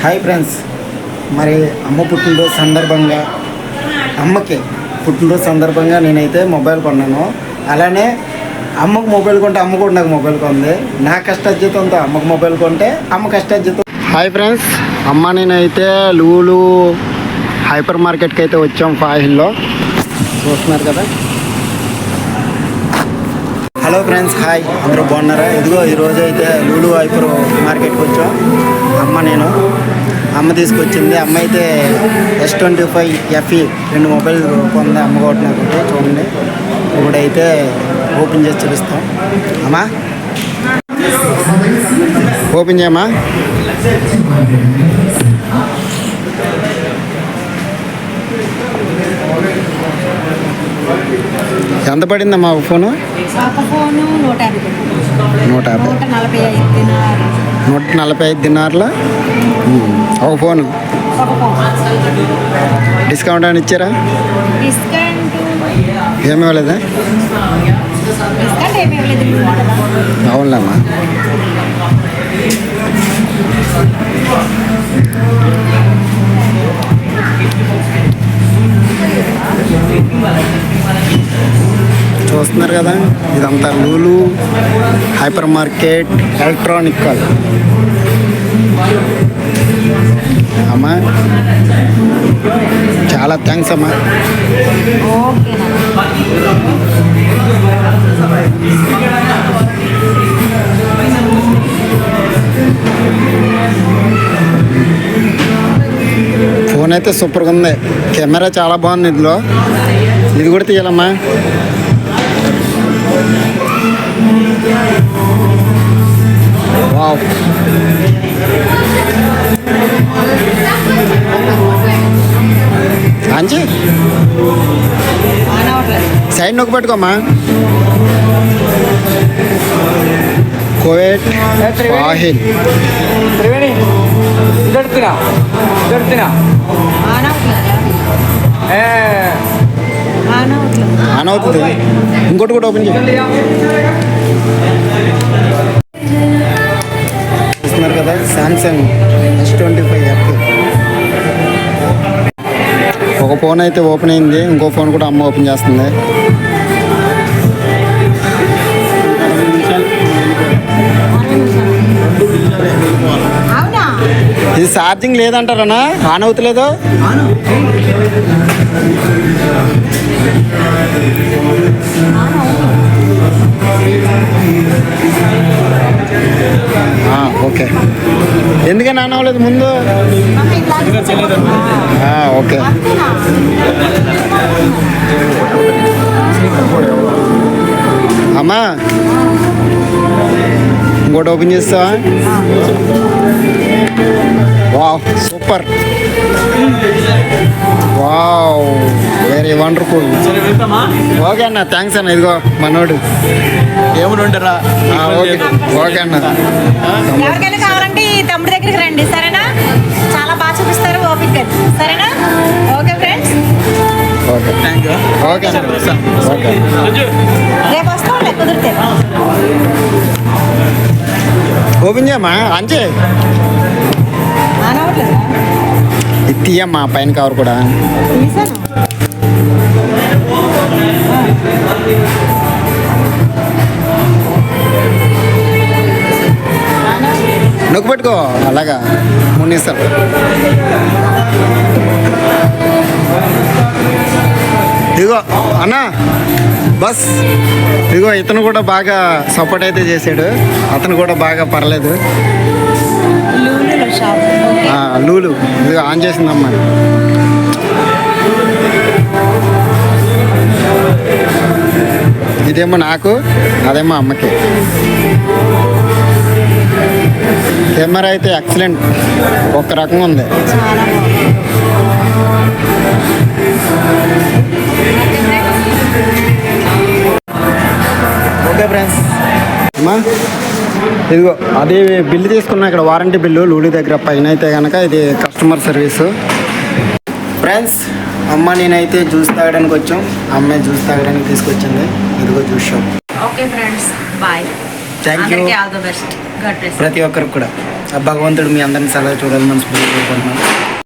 Hi friends, మరి అమ్మ పుట్టినరోజు సందర్భంగా అమ్మకి పుట్టినరోజు సందర్భంగా నేనైతే మొబైల్ కొన్నాను. అలానే అమ్మకు మొబైల్ కొంటే అమ్మ కూడా నాకు మొబైల్ కొంది. నా కష్టార్జితంతో అమ్మకు మొబైల్ కొంటే అమ్మ కష్టార్జితం. హాయ్ ఫ్రెండ్స్, అమ్మ నేనైతే లూలు హైపర్ మార్కెట్కి అయితే వచ్చాం. ఫాహిల్లో చూస్తున్నారు కదా. హలో ఫ్రెండ్స్, హాయ్, అందరూ బాగున్నారా? ఇదిగో ఈరోజు అయితే లూలు హైపర్ మార్కెట్కి వచ్చాం. అమ్మ తీసుకొచ్చింది. అమ్మ అయితే S25 FE 2 మొబైల్ కొంది. అమ్మ కూడా నాకు చూడండి. ఇప్పుడైతే ఓపెన్ చేసి చూపిస్తాం. అమ్మా ఓపెన్ చేయమ్మా. ఎంత పడిందమ్మా ఒక ఫోను? 145 దినార్ల ఒక ఫోను. డిస్కౌంట్ అని ఇచ్చారా? ఏమి ఇవ్వలేదా? అవునులేమ్మా. చూస్తున్నారు కదా, ఇదంతా లూలు హైపర్ మార్కెట్ ఎలక్ట్రానికల్. అమ్మా చాలా థ్యాంక్స్ అమ్మా. ఫోన్ అయితే సూపర్గా ఉంది. కెమెరా చాలా బాగుంది. ఇది కూడా తీయాలమ్మా. వావ్, అంచి సైడ్ నొక్కి పెట్టుకోమ్మా. కోవేట్ ఫాహిల్ ఆన్ అవుతుంది. ఇంకోటి కూడా ఓపెన్ చేయండి. చూస్తున్నారు కదా, సామ్సంగ్ S25 FE. ఒక ఫోన్ అయితే ఓపెన్ అయింది. ఇంకో ఫోన్ కూడా అమ్మ ఓపెన్ చేస్తుంది. ఇది ఛార్జింగ్ లేదంటారనా? ఆన్ అవుతలేదు. ఓకే, ఎందుకని ఆన్ అవ్వలేదు ముందు? ఓకే, అమ్మా ఇంకోటి ఓపెన్ చేస్తావా? Wow, super. Wow, very wonderful. Okay అన్న, థ్యాంక్స్ అన్న. ఇదిగో మనోడు ఏముండి ఉంటారా? ఓకే ఓకే అన్న. ఎవరికైనా కావాలంటే ఈ తమ్ముడి దగ్గరికి రండి, సరేనా? చాలా బాగా చూపిస్తారు, ఓపిక, సరేనా? Okay friends, okay thank you. Okay అన్న. ఓకే, రేపు వస్తాంలే కుదిరితే. ఓపెన్ చేయమ్మా. అంచే అనవట్లేదా? ఇది తీయమ్మా, పైన కవర్ కూడా. తీసాను. నొక్కి పెట్టుకో, అలాగా మున్నిస్తాను. ఇదిగో అన్న బస్. ఇదిగో ఇతను కూడా బాగా సపోర్ట్ అయితే చేశాడు. అతను కూడా బాగా పర్లేదు. లూలు ఇదిగో ఆన్ చేసిందమ్మా. ఇదేమో నాకు, అదేమో అమ్మకి. కెమెరా అయితే ఎక్సలెంట్, ఒక రకంగా ఉంది. ఓకే ఫ్రెండ్స్, అమ్మా ఇదిగో అదే బిల్లు తీసుకున్నా. ఇక్కడ వారంటీ బిల్లు లూలు దగ్గర పైన అయితే కనుక ఇది కస్టమర్ సర్వీసు. ఫ్రెండ్స్, అమ్మ నేనైతే జ్యూస్ తాగడానికి వచ్చాం. అమ్మాయి జ్యూస్ తాగడానికి తీసుకొచ్చింది. ఇదిగో juice shop. Okay friends, bye. Thank you. All the best. God bless ప్రతి ఒక్కరికి కూడా. ఆ భగవంతుడు మీ అందరిని సలహా చూడాలని మనస్ఫూర్తిగా కోరుకుంటున్నాను.